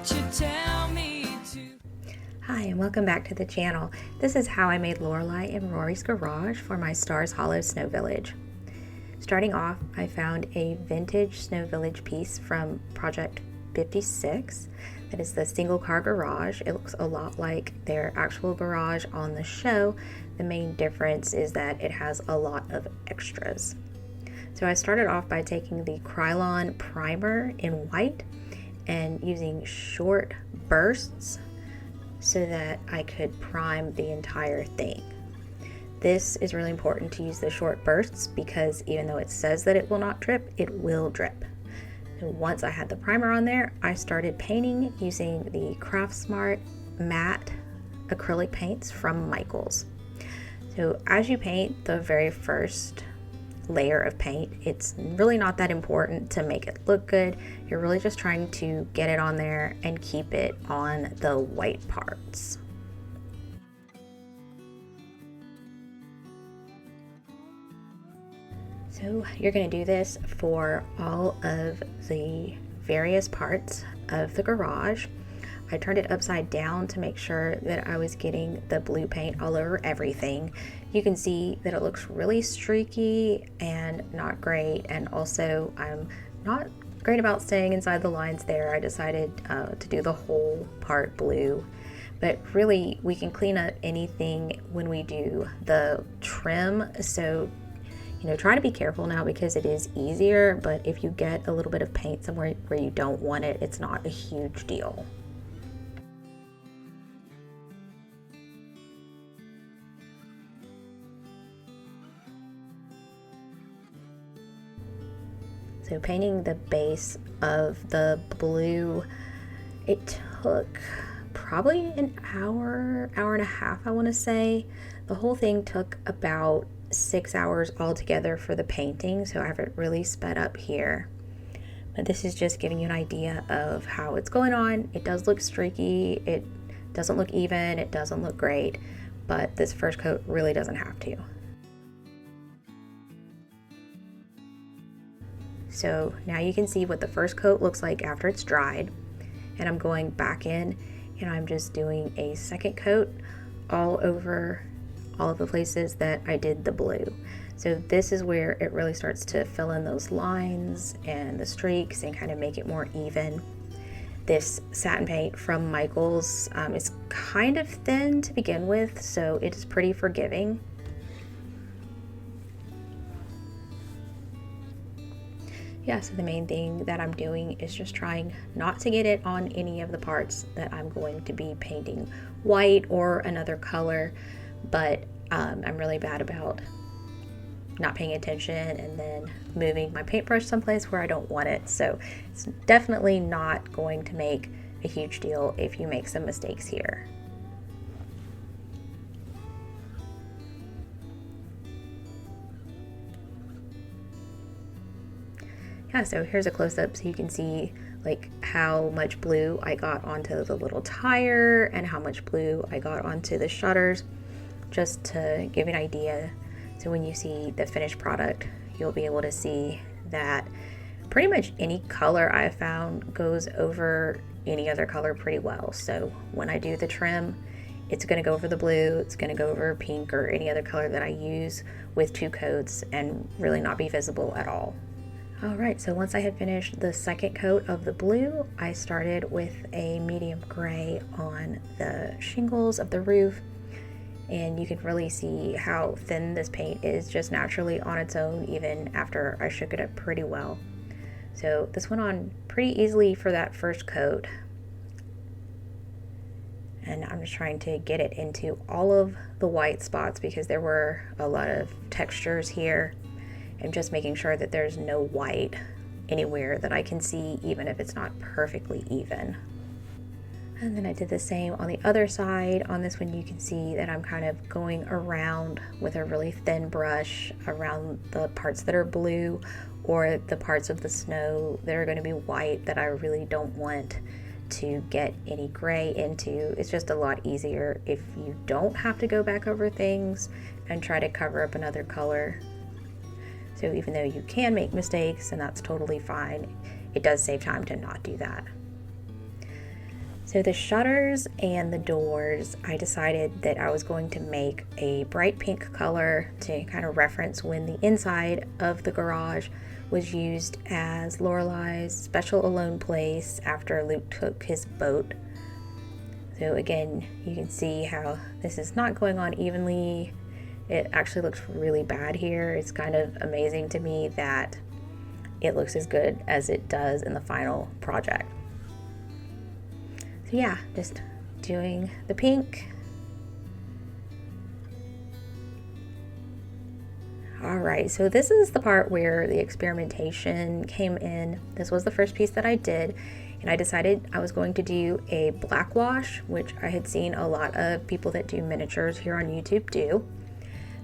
what you tell me to. Hi and welcome back to the channel. This is how I made Lorelai in Rory's garage for my Stars Hollow Snow Village. Starting off, I found a vintage Snow Village piece from Project 56. That is the single car garage. It looks a lot like their actual garage on the show. The main difference is that it has a lot of extras. So I started off by taking the Krylon Primer in white and using short bursts so that I could prime the entire thing. This is really important to use the short bursts because even though it says that it will not drip, it will drip. So once I had the primer on there, I started painting using the Smart Matte Acrylic paints from Michaels. So as you paint the very first layer of paint, it's really not that important to make it look good. You're really just trying to get it on there and keep it on the white parts. So you're going to do this for all of the various parts of the garage. I turned it upside down to make sure that I was getting the blue paint all over everything. You can see that it looks really streaky and not great, and also I'm not great about staying inside the lines there. I decided to do the whole part blue, but really we can clean up anything when we do the trim. So try to be careful now because it is easier, but if you get a little bit of paint somewhere where you don't want it, it's not a huge deal. So painting the base of the blue, it took probably an hour and a half, I want to say. The whole thing took about 6 hours altogether for the painting, so I have it really sped up here. But this is just giving you an idea of how it's going on. It does look streaky, it doesn't look even, it doesn't look great, but this first coat really doesn't have to. So now you can see what the first coat looks like after it's dried, and I'm going back in and I'm just doing a second coat all over all of the places that I did the blue. So this is where it really starts to fill in those lines and the streaks and kind of make it more even. This satin paint from Michaels is kind of thin to begin with, so it is pretty forgiving. Yeah, so the main thing that I'm doing is just trying not to get it on any of the parts that I'm going to be painting white or another color, but I'm really bad about not paying attention and then moving my paintbrush someplace where I don't want it. So it's definitely not going to make a huge deal if you make some mistakes here. Yeah, so here's a close-up so you can see like how much blue I got onto the little tire and how much blue I got onto the shutters, just to give you an idea. So when you see the finished product, you'll be able to see that pretty much any color I found goes over any other color pretty well. So when I do the trim, it's going to go over the blue, it's going to go over pink or any other color that I use with two coats and really not be visible at all. Alright, so once I had finished the second coat of the blue, I started with a medium gray on the shingles of the roof, and you can really see how thin this paint is just naturally on its own even after I shook it up pretty well. So this went on pretty easily for that first coat, and I'm just trying to get it into all of the white spots because there were a lot of textures here. I'm just making sure that there's no white anywhere that I can see, even if it's not perfectly even. And then I did the same on the other side. On this one you can see that I'm kind of going around with a really thin brush around the parts that are blue or the parts of the snow that are going to be white that I really don't want to get any gray into. It's just a lot easier if you don't have to go back over things and try to cover up another color. So even though you can make mistakes, and that's totally fine, it does save time to not do that. So the shutters and the doors, I decided that I was going to make a bright pink color to kind of reference when the inside of the garage was used as Lorelai's special alone place after Luke took his boat. So again, you can see how this is not going on evenly. It actually looks really bad here. It's kind of amazing to me that it looks as good as it does in the final project. So yeah, just doing the pink. All right, so this is the part where the experimentation came in. This was the first piece that I did, and I decided I was going to do a black wash, which I had seen a lot of people that do miniatures here on YouTube do.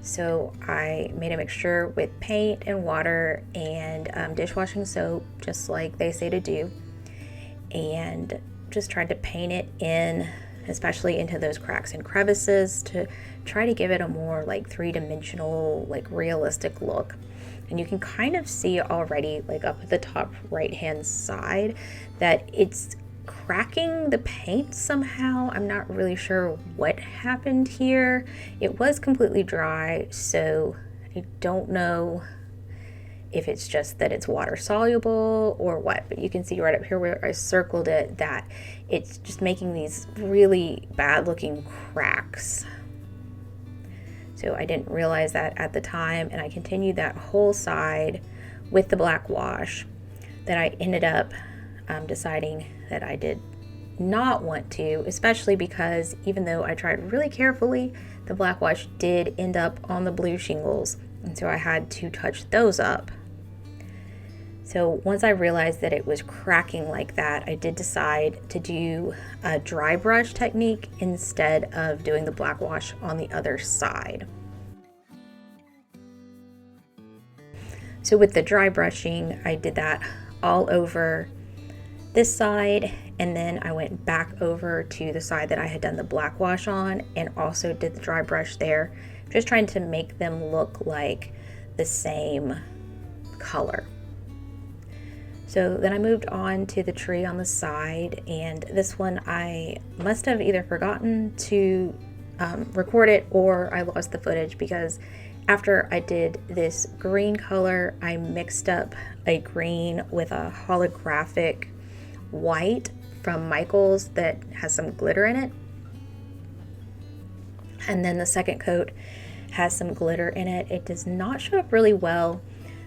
So I made a mixture with paint and water and dishwashing soap, just like they say to do, and just tried to paint it in, especially into those cracks and crevices, to try to give it a more like three-dimensional, like realistic look. And you can kind of see already, like up at the top right hand side, that it's cracking the paint somehow. I'm not really sure what happened here. It was completely dry, so I don't know if it's just that it's water soluble or what, but you can see right up here where I circled it that it's just making these really bad looking cracks. So I didn't realize that at the time, and I continued that whole side with the black wash. Then I ended up deciding that I did not want to, especially because even though I tried really carefully, the black wash did end up on the blue shingles, and so I had to touch those up. So once I realized that it was cracking like that, I did decide to do a dry brush technique instead of doing the black wash on the other side. So with the dry brushing, I did that all over this side, and then I went back over to the side that I had done the black wash on and also did the dry brush there, just trying to make them look like the same color. So then I moved on to the tree on the side, and this one I must have either forgotten to record it or I lost the footage, because after I did this green color, I mixed up a green with a holographic white from Michaels that has some glitter in it. And then the second coat has some glitter in it. It does not show up really well,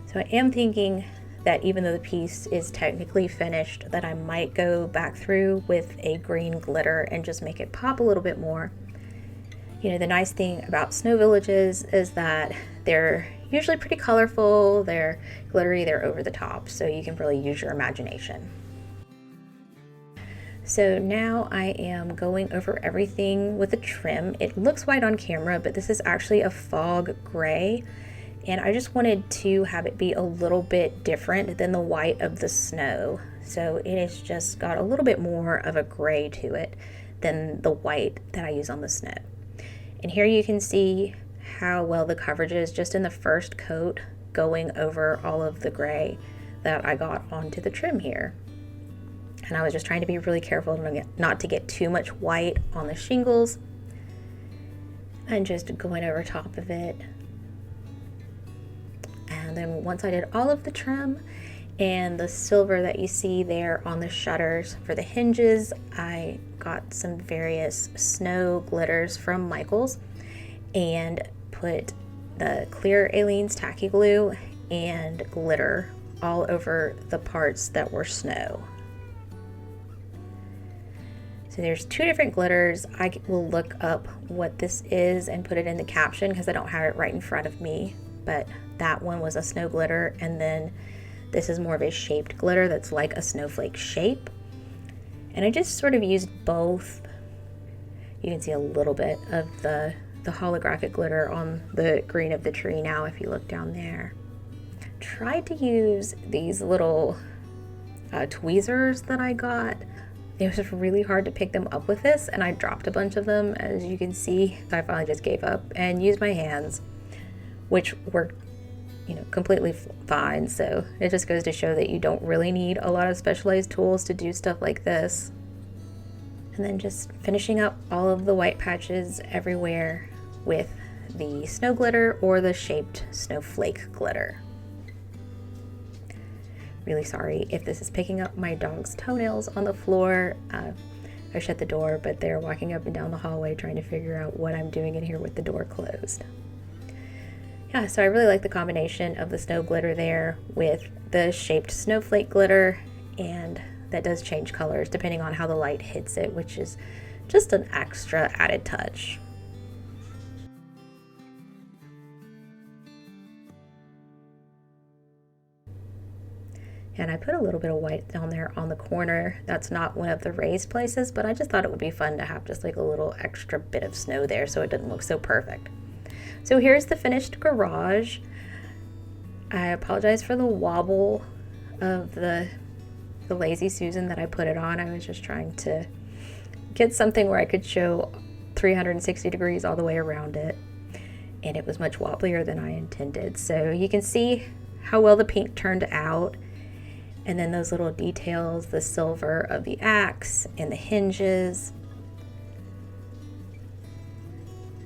so I am thinking that even though the piece is technically finished, that I might go back through with a green glitter and just make it pop a little bit more. You know, the nice thing about snow villages is that they're usually pretty colorful, they're glittery, they're over the top, so you can really use your imagination. So now I am going over everything with a trim. It looks white on camera, but this is actually a fog gray. And I just wanted to have it be a little bit different than the white of the snow. So it has just got a little bit more of a gray to it than the white that I use on the snow. And here you can see how well the coverage is just in the first coat, going over all of the gray that I got onto the trim here. And I was just trying to be really careful not to get too much white on the shingles, and just going over top of it. And then once I did all of the trim and the silver that you see there on the shutters for the hinges, I got some various snow glitters from Michaels and put the clear Aleene's tacky glue and glitter all over the parts that were snow. So there's two different glitters. I will look up what this is and put it in the caption because I don't have it right in front of me, but that one was a snow glitter, and then this is more of a shaped glitter that's like a snowflake shape. And I just sort of used both. You can see a little bit of the holographic glitter on the green of the tree now if you look down there. Tried to use these little tweezers that I got. It was just really hard to pick them up with this, and I dropped a bunch of them, as you can see. So I finally just gave up and used my hands, which worked, you know, completely fine. So it just goes to show that you don't really need a lot of specialized tools to do stuff like this. And And then just finishing up all of the white patches everywhere with the snow glitter or the shaped snowflake glitter. Really sorry if this is picking up my dog's toenails on the floor. I shut the door, but they're walking up and down the hallway trying to figure out what I'm doing in here with the door closed. Yeah, so I really like the combination of the snow glitter there with the shaped snowflake glitter, and that does change colors depending on how the light hits it, which is just an extra added touch. And I put a little bit of white down there on the corner. That's not one of the raised places, but I just thought it would be fun to have just like a little extra bit of snow there so it didn't look so perfect. So here's the finished garage. I apologize for the wobble of the Lazy Susan that I put it on. I was just trying to get something where I could show 360 degrees all the way around it, and it was much wobblier than I intended. So you can see how well the pink turned out. And then those little details, the silver of the axe and the hinges.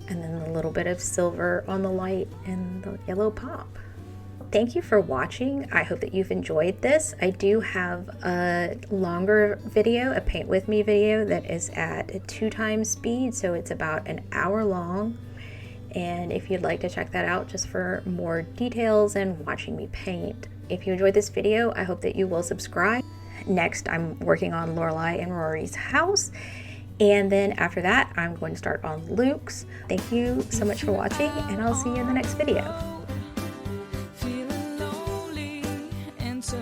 And then a little bit of silver on the light and the yellow pop. Thank you for watching. I hope that you've enjoyed this. I do have a longer video, a paint with me video that is at 2 times speed. So it's about an hour long. And if you'd like to check that out just for more details and watching me paint. If you enjoyed this video, I hope that you will subscribe. Next, I'm working on Lorelai and Rory's house. And then after that, I'm going to start on Luke's. Thank you so much for watching, and I'll see you in the next video. Feeling lonely and so